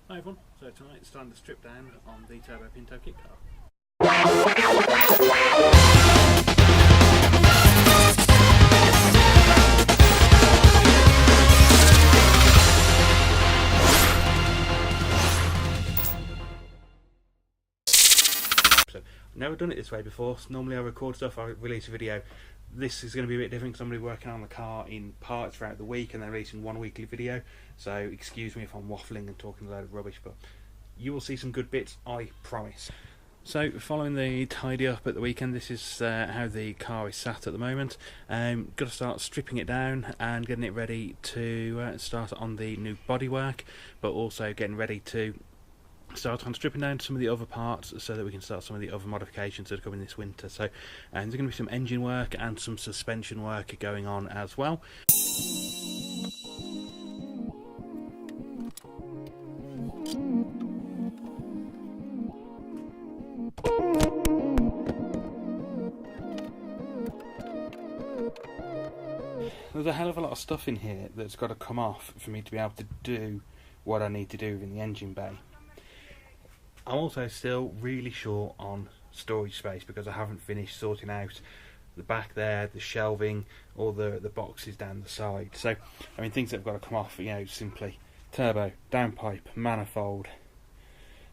Hi everyone, so tonight it's time to strip down on the Turbo Pinto kit car. So, I've never done it this way before. So normally I record stuff, I release a video. This is going to be a bit different because I'm going to be working on the car in parts throughout the week and then releasing one weekly video. So excuse me if I'm waffling and talking a load of rubbish, but you will see some good bits, I promise. So following the tidy up at the weekend, this is how the car is sat at the moment. Got to start stripping it down and getting it ready to start on the new bodywork, but also getting ready to start on stripping down some of the other parts so that we can start some of the other modifications that are coming this winter. So there's going to be some engine work and some suspension work going on as well. There's a hell of a lot of stuff in here that's got to come off for me to be able to do what I need to do in the engine bay. I'm also still really short on storage space because I haven't finished sorting out the back there, the shelving, all the boxes down the side. So, I mean, things that have got to come off, you know, simply turbo, downpipe, manifold,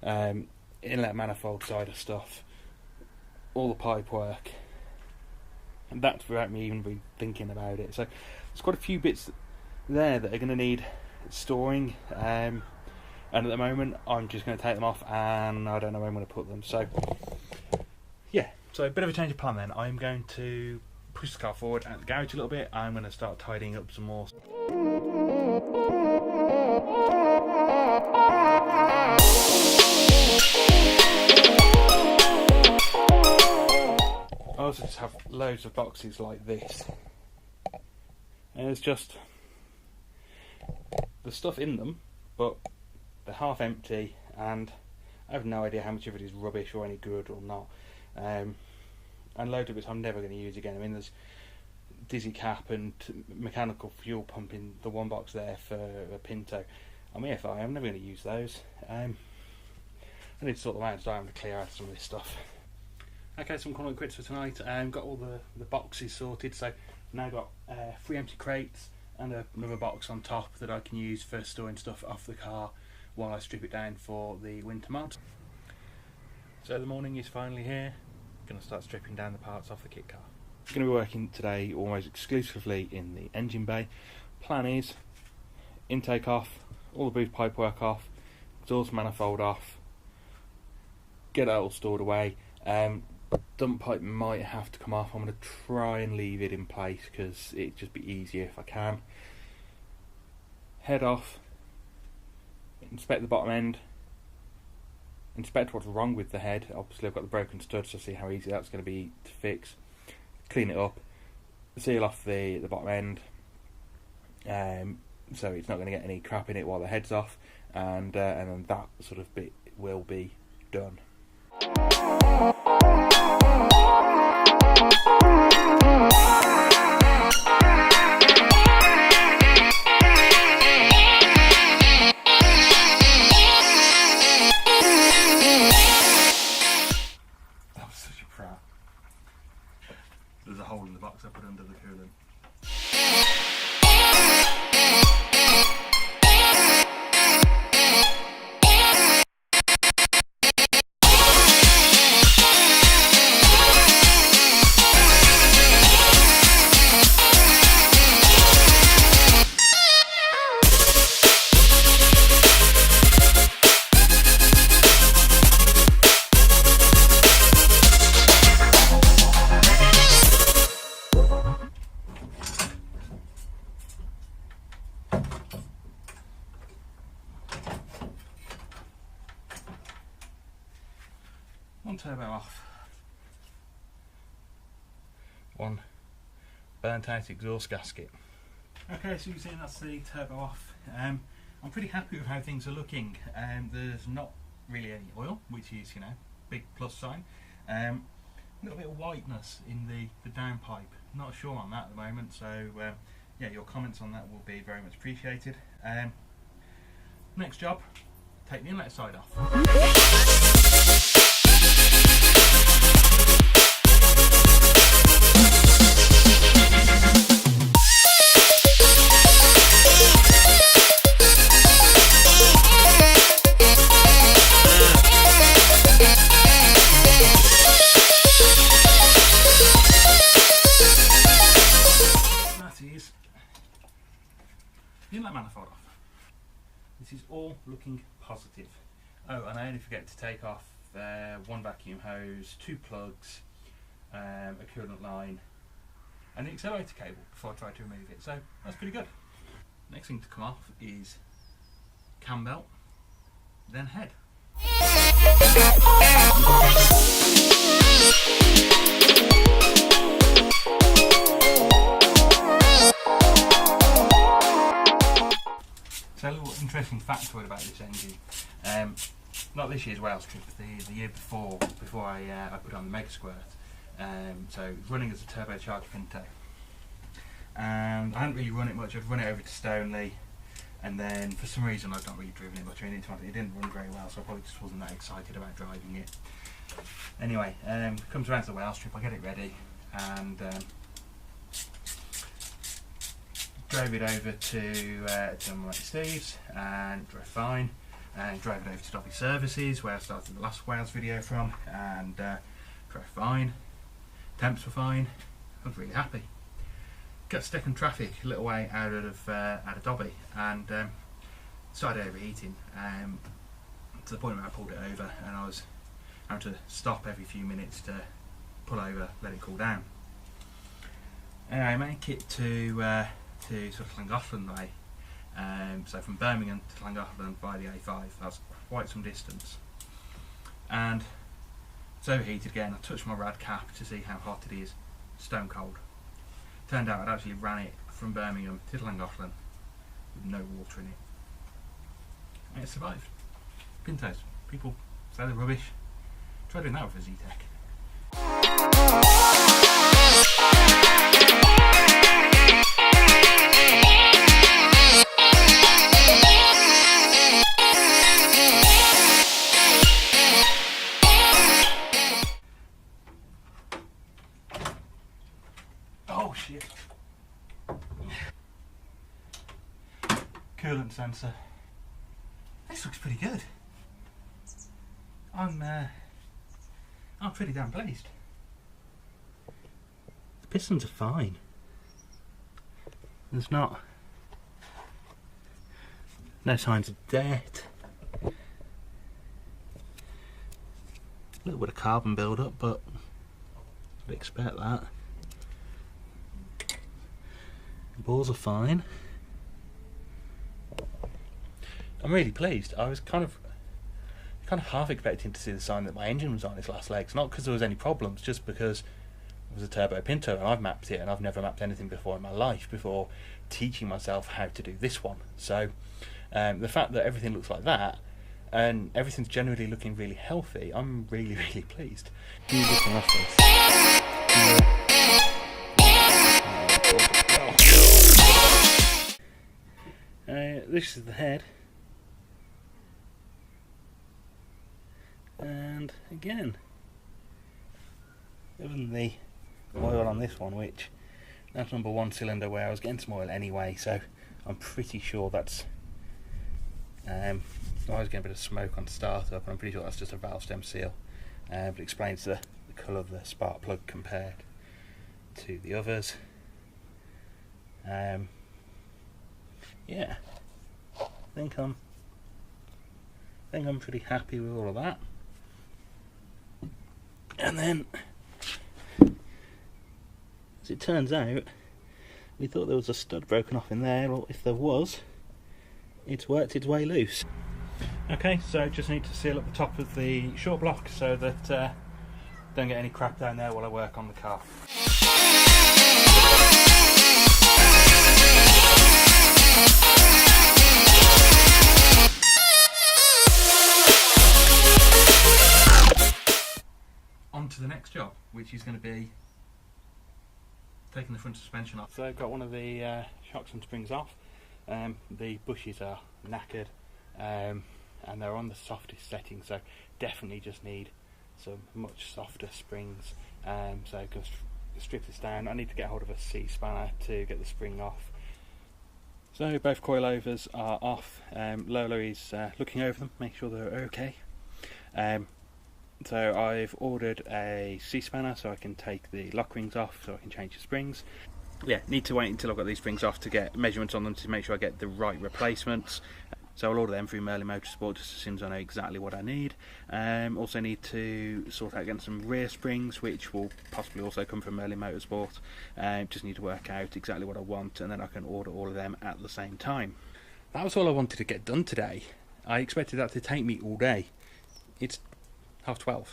inlet manifold side of stuff, all the pipe work. And that's without me even be thinking about it. So there's quite a few bits there that are going to need storing, and at the moment I'm just going to take them off and I don't know where I'm going to put them. So yeah, so a bit of a change of plan then. I'm going to push the car forward at the garage a little bit. I'm going to start tidying up some more. I also just have loads of boxes like this, and it's just the stuff in them, but they're half empty and I have no idea how much of it is rubbish or any good or not, and loads of it I'm never going to use again. I mean, there's dizzy cap and mechanical fuel pump in the one box there for a Pinto. I'm EFI, I'm never going to use those. I need to sort them out, so I'm going to clear out some of this stuff. Okay, so I'm calling it quits for tonight. Got all the boxes sorted, so I've now got 3 empty crates and another box on top that I can use for storing stuff off the car while I strip it down for the winter mod. So the morning is finally here. I'm going to start stripping down the parts off the kit car. I'm going to be working today almost exclusively in the engine bay. Plan is intake off, all the booth pipe work off, exhaust manifold off, get it all stored away. Dump pipe might have to come off. I'm going to try and leave it in place because it'd just be easier if I can. Head off, inspect the bottom end, inspect what's wrong with the head. Obviously I've got the broken stud, so see how easy that's going to be to fix. Clean it up, seal off the bottom end, so it's not going to get any crap in it while the head's off, and then that sort of bit will be done. That was such a prat. There's a hole in the box I put under the coolant. One turbo off, one burnt out exhaust gasket. Okay, so you can see that's the turbo off. I'm pretty happy with how things are looking. There's not really any oil, which is, you know, big plus sign. A little bit of whiteness in the downpipe. Not sure on that at the moment, so yeah, your comments on that will be very much appreciated. Next job, take the inlet side off. The inlet manifold off. This is all looking positive. Oh, and I only forget to take off one vacuum hose, 2 plugs, a coolant line, and the accelerator cable before I try to remove it. So that's pretty good. Next thing to come off is cam belt, then head. So a little interesting factoid about this engine. Not this year's Wales trip, the year before I put on the Mega Squirt. So it was running as a turbocharged pinto. And I hadn't really run it much. I'd run it over to Stoneleigh, and then for some reason I'd not really driven it much. I mean, it didn't run very well, so I probably just wasn't that excited about driving it. Anyway, comes around to the Wales trip, I get it ready, and drove it over to my mate Steve's, and drove fine, and drove it over to Dobby Services, where I started the last Wales video from, and drove fine. Temps were fine. I was really happy. Got stuck in traffic a little way out of Dobby, and started overheating to the point where I pulled it over, and I was having to stop every few minutes to pull over, let it cool down. Anyway, I make it to sort of Llangollen way, so from Birmingham to Llangollen by the A5. That's quite some distance, and it's overheated again. I touched my rad cap to see how hot it is. Stone cold. Turned out I'd actually ran it from Birmingham to Llangollen with no water in it, and it survived. Pintos. People say they're rubbish. Try doing that with a Z-Tech. Oh shit. Coolant sensor. This looks pretty good. I'm pretty damn pleased. The pistons are fine. There's no signs of debt. A little bit of carbon build up, but I'd expect that. The balls are fine. I'm really pleased. I was kind of half expecting to see the sign that my engine was on its last legs, not because there was any problems, just because it was a turbo pinto and I've mapped it, and I've never mapped anything before in my life before teaching myself how to do this one. So the fact that everything looks like that and everything's generally looking really healthy, I'm really, really pleased. This is the head. And again, other than the oil on this one, which that's number 1 cylinder where I was getting some oil anyway, so I'm pretty sure that's I was getting a bit of smoke on startup, and I'm pretty sure that's just a valve stem seal, but it explains the colour of the spark plug compared to the others. Yeah, I think I'm pretty happy with all of that. And then, as it turns out, we thought there was a stud broken off in there. Well, if there was, it's worked its way loose. Okay, so just need to seal up the top of the short block so that don't get any crap down there while I work on the car. On to the next job, which is going to be taking the front suspension off. So I've got one of the shocks and springs off. The bushes are knackered, and and they're on the softest setting, so definitely just need some much softer springs. So I'm going to strip this down. I need to get hold of a C-spanner to get the spring off. So both coilovers are off. Lola is looking over them, make sure they're okay. So I've ordered a C-spanner so I can take the lock rings off, so I can change the springs. Yeah, need to wait until I've got these springs off to get measurements on them to make sure I get the right replacements. So I'll order them through Merlin Motorsport just as soon as I know exactly what I need. Also need to sort out getting some rear springs, which will possibly also come from Merlin Motorsport. Just need to work out exactly what I want, and then I can order all of them at the same time. That was all I wanted to get done today. I expected that to take me all day. It's 12:30.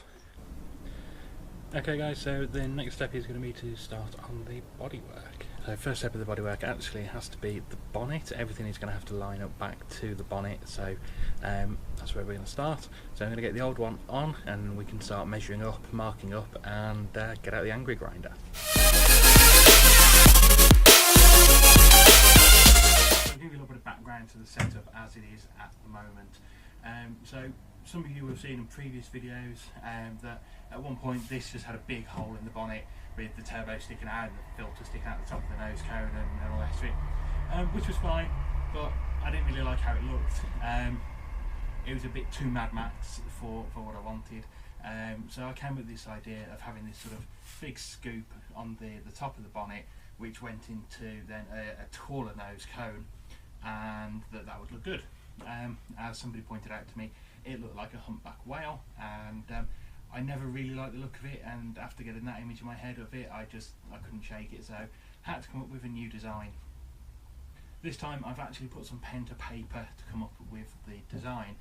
Okay guys, so the next step is going to be to start on the bodywork. So first step of the bodywork actually has to be the bonnet. Everything is going to have to line up back to the bonnet, so that's where we're going to start. So I'm going to get the old one on and we can start measuring up, marking up, and get out the angry grinder. I'll give you a little bit of background to the setup as it is at the moment. So some of you have seen in previous videos that at one point this just had a big hole in the bonnet with the turbo sticking out and the filter sticking out the top of the nose cone and all the rest of it, which was fine, but I didn't really like how it looked. It was a bit too Mad Max for what I wanted, so I came with this idea of having this sort of big scoop on the top of the bonnet, which went into then a taller nose cone, and that would look good. As somebody pointed out to me, it looked like a humpback whale, and I never really liked the look of it, and after getting that image in my head of it, I couldn't shake it, so I had to come up with a new design. This time I've actually put some pen to paper to come up with the design,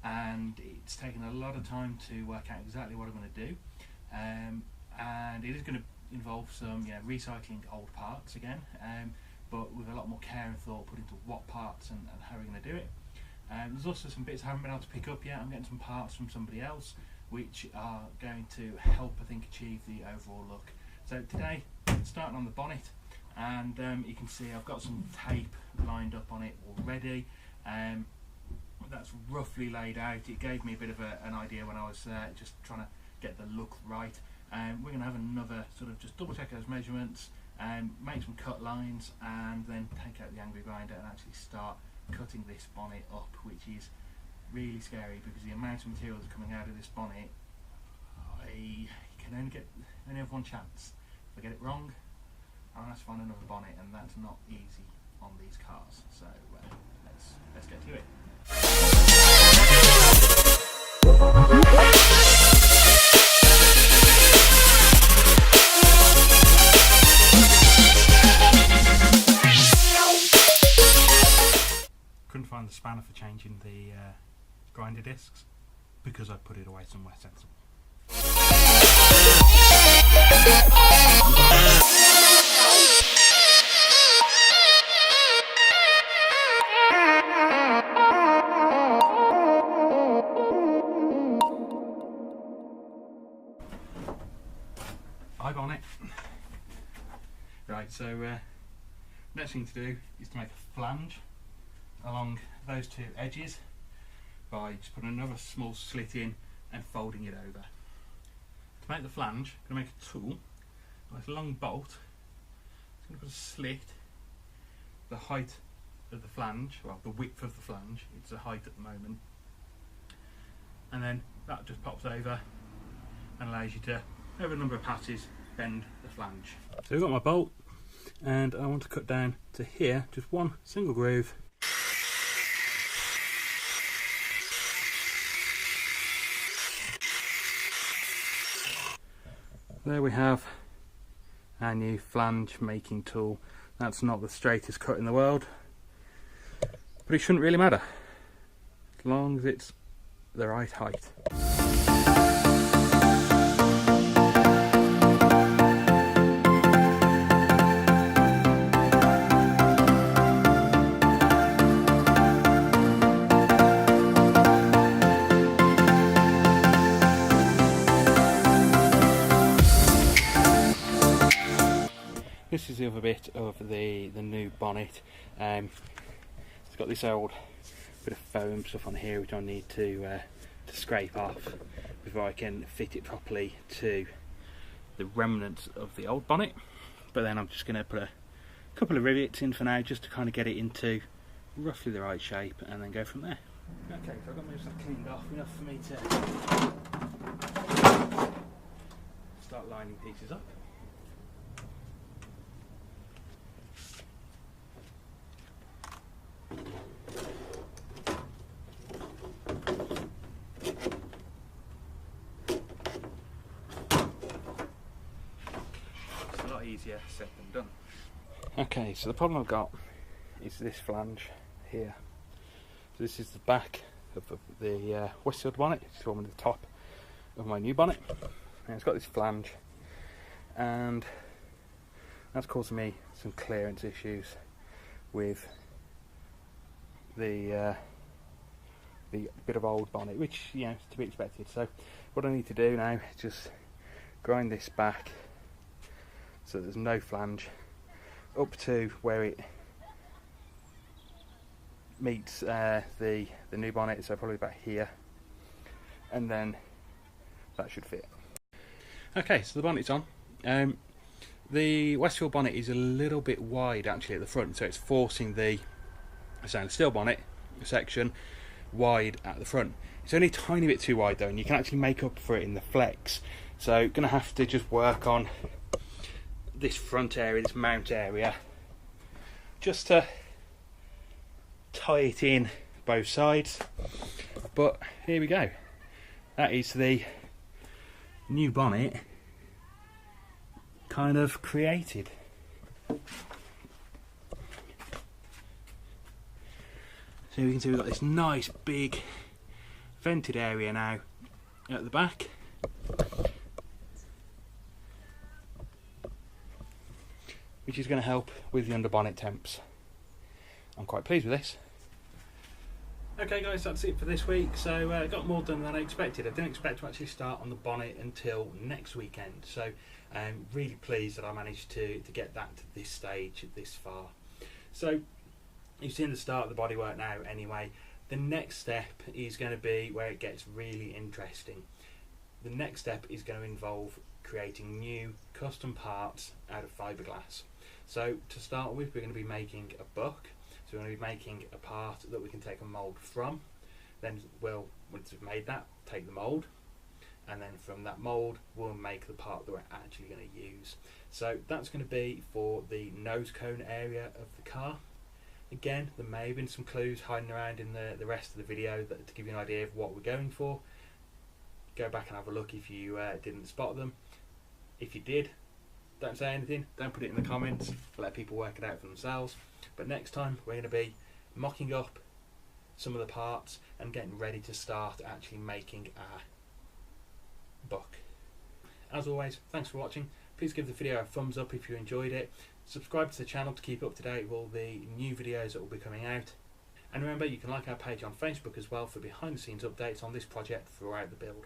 and it's taken a lot of time to work out exactly what I'm going to do, and it is going to involve some recycling old parts again, but with a lot more care and thought put into what parts and how we're going to do it. There's also some bits I haven't been able to pick up yet. I'm getting some parts from somebody else which are going to help, I think, achieve the overall look. So today, starting on the bonnet, and you can see I've got some tape lined up on it already. That's roughly laid out. It gave me a bit of an idea when I was just trying to get the look right. We're going to have another sort of just double check those measurements, make some cut lines, and then take out the angry grinder and actually start cutting this bonnet up, which is really scary because the amount of material that's coming out of this bonnet, I can only have one chance. If I get it wrong, I'll have to find another bonnet, and that's not easy on these cars. So let's get to it. Couldn't find the spanner for changing the grinder discs because I put it away somewhere sensible. Eye bonnet. Right, so next thing to do is to make a flange along those two edges by just putting another small slit in and folding it over. To make the flange, I'm going to make a tool, like a long bolt. I'm going to put a slit the height of the flange, well, the width of the flange, it's the height at the moment, and then that just pops over and allows you to, over a number of passes, bend the flange. So we've got my bolt, and I want to cut down to here, just one single groove. There we have our new flange making tool. That's not the straightest cut in the world, but it shouldn't really matter as long as it's the right height. This is the other bit of the new bonnet. It's got this old bit of foam stuff on here which I need to scrape off before I can fit it properly to the remnants of the old bonnet. But then I'm just going to put a couple of rivets in for now, just to kind of get it into roughly the right shape, and then go from there. Okay, so I've got most of that cleaned off, enough for me to start lining pieces up. It's a lot easier said than done. Okay, so the problem I've got is this flange here. So this is the back of the Westfield bonnet. It's the one at the top of my new bonnet, and it's got this flange, and that's causing me some clearance issues with the bit of old bonnet, which, you know, is to be expected. So what I need to do now is just grind this back so there's no flange up to where it meets the new bonnet, so probably about here, and then that should fit. Okay, so the bonnet's on. The Westfield bonnet is a little bit wide actually at the front, so it's forcing the stainless steel bonnet section wide at the front. It's only a tiny bit too wide though, and you can actually make up for it in the flex. So gonna have to just work on this front area, this mount area, just to tie it in both sides. But here we go. That is the new bonnet kind of created. So you can see we've got this nice big vented area now at the back, which is going to help with the under bonnet temps. I'm quite pleased with this. Okay guys, that's it for this week. So I got more done than I expected. I didn't expect to actually start on the bonnet until next weekend, so I'm really pleased that I managed to get that to this stage, this far. So you've seen the start of the bodywork now anyway. The next step is going to be where it gets really interesting. The next step is going to involve creating new custom parts out of fiberglass. So to start with, we're going to be making a buck. So we're going to be making a part that we can take a mould from. Then we'll, once we've made that, take the mould, and then from that mould we'll make the part that we're actually going to use. So that's going to be for the nose cone area of the car. Again, there may have been some clues hiding around in the rest of the video to give you an idea of what we're going for. Go back and have a look if you didn't spot them. If you did, don't say anything, don't put it in the comments, let people work it out for themselves. But next time we're going to be mocking up some of the parts and getting ready to start actually making our buck. As always, thanks for watching. Please give the video a thumbs up if you enjoyed it. Subscribe to the channel to keep up to date with all the new videos that will be coming out. And remember, you can like our page on Facebook as well for behind the scenes updates on this project throughout the build.